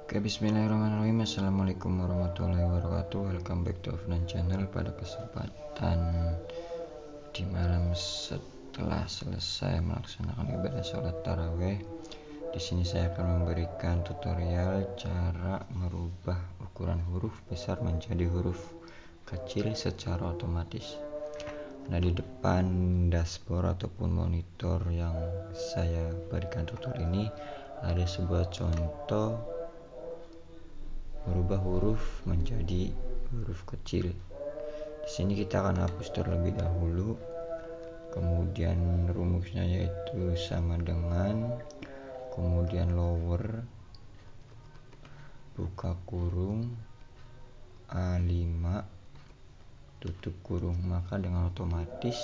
Oke, bismillahirrahmanirrahim. Assalamualaikum warahmatullahi wabarakatuh. Welcome back to Afnan Channel. Pada kesempatan di malam setelah selesai melaksanakan ibadah sholat taraweh, di sini saya akan memberikan tutorial cara merubah ukuran huruf besar menjadi huruf kecil secara otomatis. Nah, di depan dashboard ataupun monitor yang saya berikan tutorial ini ada sebuah contoh merubah huruf menjadi huruf kecil. Di sini kita akan hapus terlebih dahulu. Kemudian rumusnya yaitu sama dengan, kemudian lower buka kurung A5 tutup kurung, maka dengan otomatis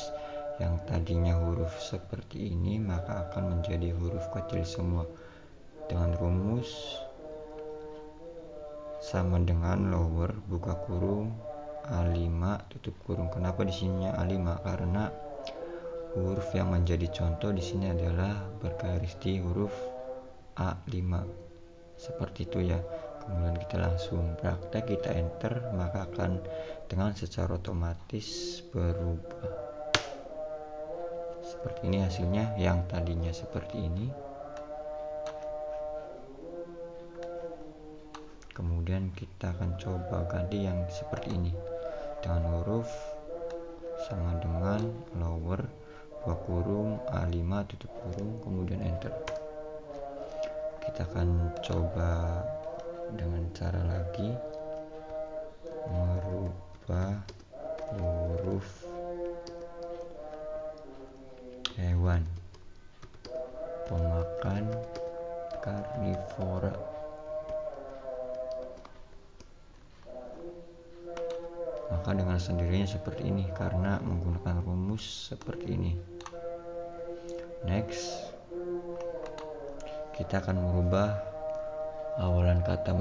yang tadinya huruf seperti ini maka akan menjadi huruf kecil semua dengan rumus sama dengan lower buka kurung A5 tutup kurung. Kenapa di sini A5? Karena huruf yang menjadi contoh di sini adalah bergaris di huruf A5. Seperti itu ya. Kemudian kita langsung praktek, kita enter, maka akan dengan secara otomatis berubah. Seperti ini hasilnya, yang tadinya seperti ini. Kemudian kita akan coba ganti yang seperti ini dengan huruf sama dengan lower buka kurung A5 tutup kurung kemudian enter. Kita akan coba dengan cara lagi merubah huruf hewan pemakan karnivora. Maka dengan sendirinya seperti ini karena menggunakan rumus seperti ini. Next, kita akan merubah awalan kata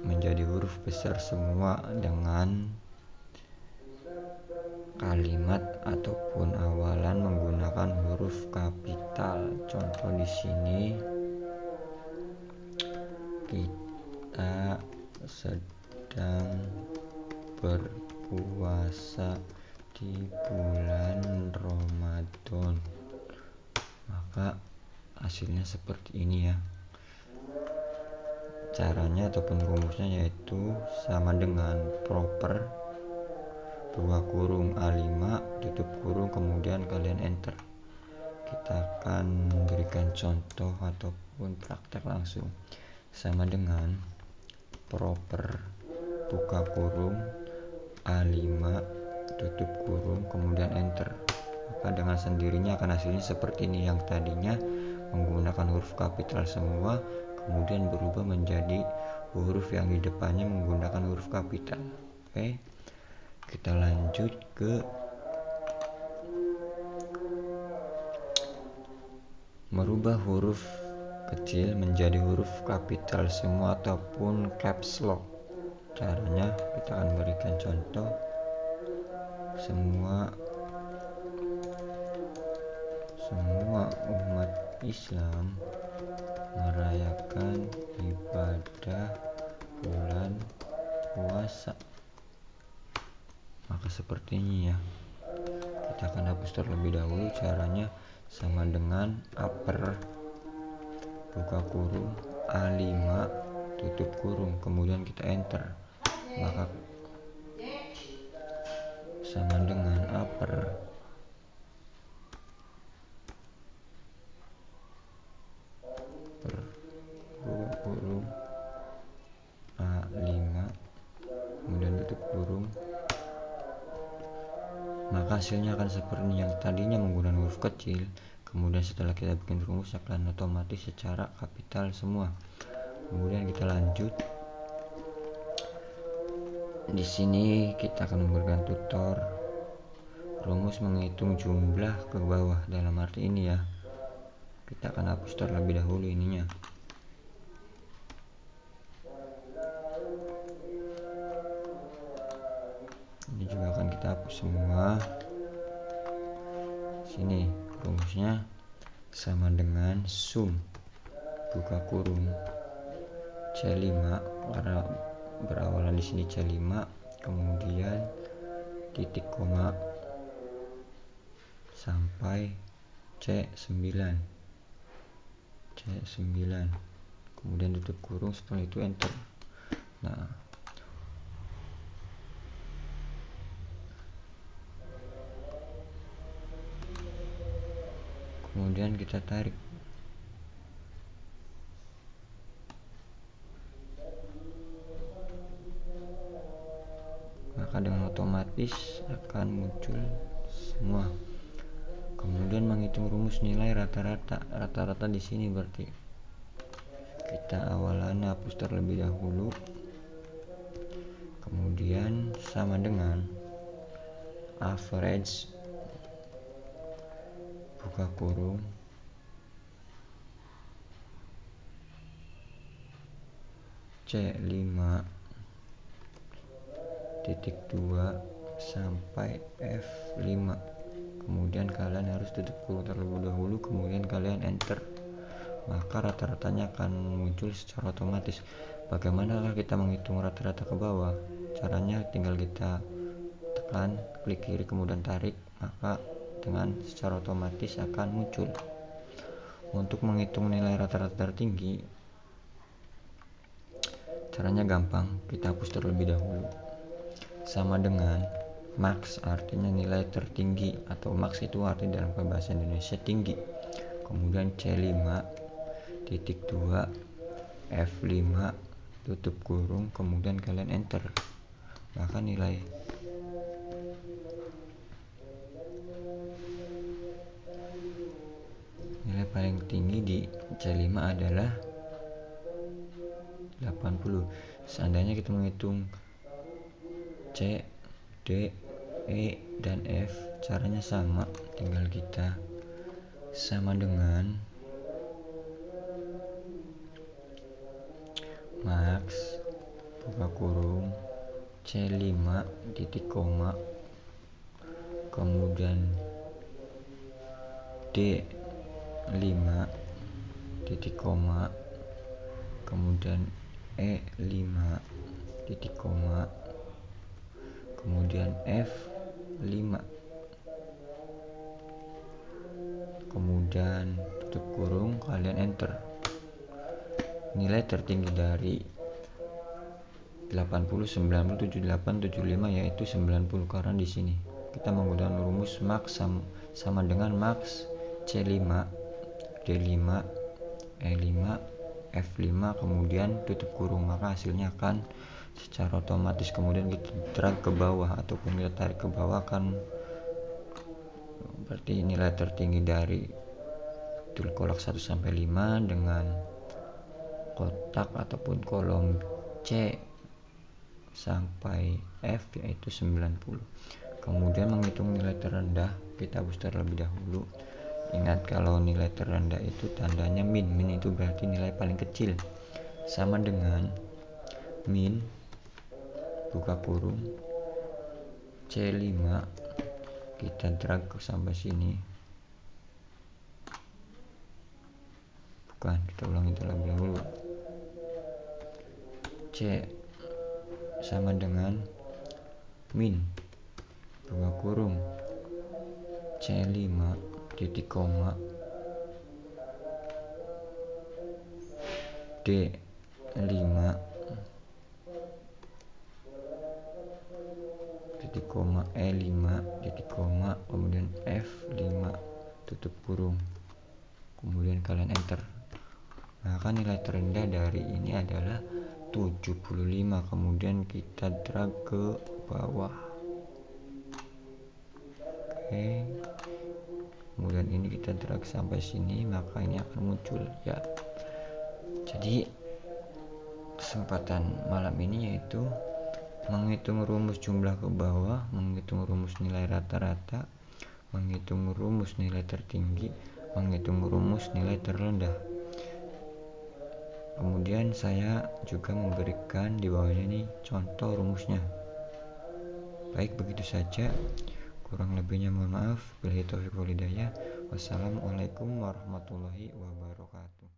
menjadi huruf besar semua dengan kalimat ataupun awalan menggunakan huruf kapital. Contoh di sini kita sedang berpuasa di bulan Ramadan, maka hasilnya seperti ini ya. Caranya ataupun rumusnya yaitu sama dengan proper buka kurung A5 tutup kurung kemudian kalian enter. Kita akan memberikan contoh ataupun praktek langsung. Sama dengan proper buka kurung A5 tutup kurung kemudian enter, maka dengan sendirinya akan hasilnya seperti ini. Yang tadinya menggunakan huruf kapital semua kemudian berubah menjadi huruf yang di depannya menggunakan huruf kapital. Oke, kita lanjut ke merubah huruf kecil menjadi huruf kapital semua ataupun caps lock. Caranya kita akan berikan contoh. Semua umat Islam merayakan ibadah bulan puasa, maka seperti ini ya. Kita akan hapus terlebih dahulu. Caranya sama dengan upper buka kurung A5 tutup kurung kemudian kita enter, maka sama dengan upper buka kurung A5 kemudian tutup kurung, maka hasilnya akan seperti yang tadinya menggunakan huruf kecil kemudian setelah kita bikin rumus akan otomatis secara kapital semua. Kemudian kita lanjut. Di sini kita akan memberikan tutor rumus menghitung jumlah ke bawah. Dalam arti ini ya, kita akan hapus terlebih dahulu ininya. Ini juga akan kita hapus semua. Sini rumusnya sama dengan sum buka kurung C5 karena berawalan di sini C5, kemudian titik koma sampai C9, kemudian tutup kurung, setelah itu enter. Nah, kemudian kita tarik, maka dengan otomatis akan muncul semua. Kemudian menghitung rumus nilai rata-rata di sini, berarti kita awalan hapus terlebih dahulu, kemudian sama dengan average buka kurung C5 titik 2 sampai F5, kemudian kalian harus tutup kurung terlebih dahulu, kemudian kalian enter, maka rata-ratanya akan muncul secara otomatis. Bagaimana kita menghitung rata-rata ke bawah? Caranya tinggal kita tekan klik kiri kemudian tarik, maka dengan secara otomatis akan muncul. Untuk menghitung nilai rata-rata tertinggi, caranya gampang, kita hapus terlebih dahulu. Sama dengan max, artinya nilai tertinggi, atau max itu artinya dalam bahasa Indonesia tinggi. Kemudian C5 titik 2 F5 tutup kurung, kemudian kalian enter, maka nilai paling tinggi di C5 adalah 80. Seandainya kita menghitung C, D, E, dan F, caranya sama, tinggal kita sama dengan max buka kurung C5 titik koma, kemudian D5 titik koma, kemudian E5 titik koma, kemudian F5, kemudian tutup kurung, kalian enter. Nilai tertinggi dari 80, 90, 78, 75 yaitu 90, karena di sini kita menggunakan rumus max sama dengan max C5, D5, E5, F5, kemudian tutup kurung, maka hasilnya akan secara otomatis. Kemudian kita drag ke bawah ataupun kita tarik ke bawah, akan berarti nilai tertinggi dari kolak 1 sampai 5 dengan kotak ataupun kolom C sampai F yaitu 90. Kemudian menghitung nilai terendah, kita hapus terlebih dahulu. Ingat, kalau nilai terendah itu tandanya min. Min itu berarti nilai paling kecil. Sama dengan min buka kurung C5, kita drag sampai sini. Kita ulangi terlebih dahulu. C sama dengan min buka kurung C5 titik koma D5 titik koma E5 titik koma, kemudian F5 tutup kurung, kemudian kalian enter, maka nilai terendah dari ini adalah 75. Kemudian kita drag ke bawah. Oke, kemudian ini kita drag sampai sini, maka ini akan muncul ya. Jadi kesempatan malam ini yaitu menghitung rumus jumlah ke bawah, menghitung rumus nilai rata-rata, menghitung rumus nilai tertinggi, menghitung rumus nilai terendah. Kemudian saya juga memberikan di bawahnya ini contoh rumusnya. Baik, begitu saja. Kurang lebihnya mohon maaf. Billahi taufiq wal hidayah. Wassalamualaikum warahmatullahi wabarakatuh.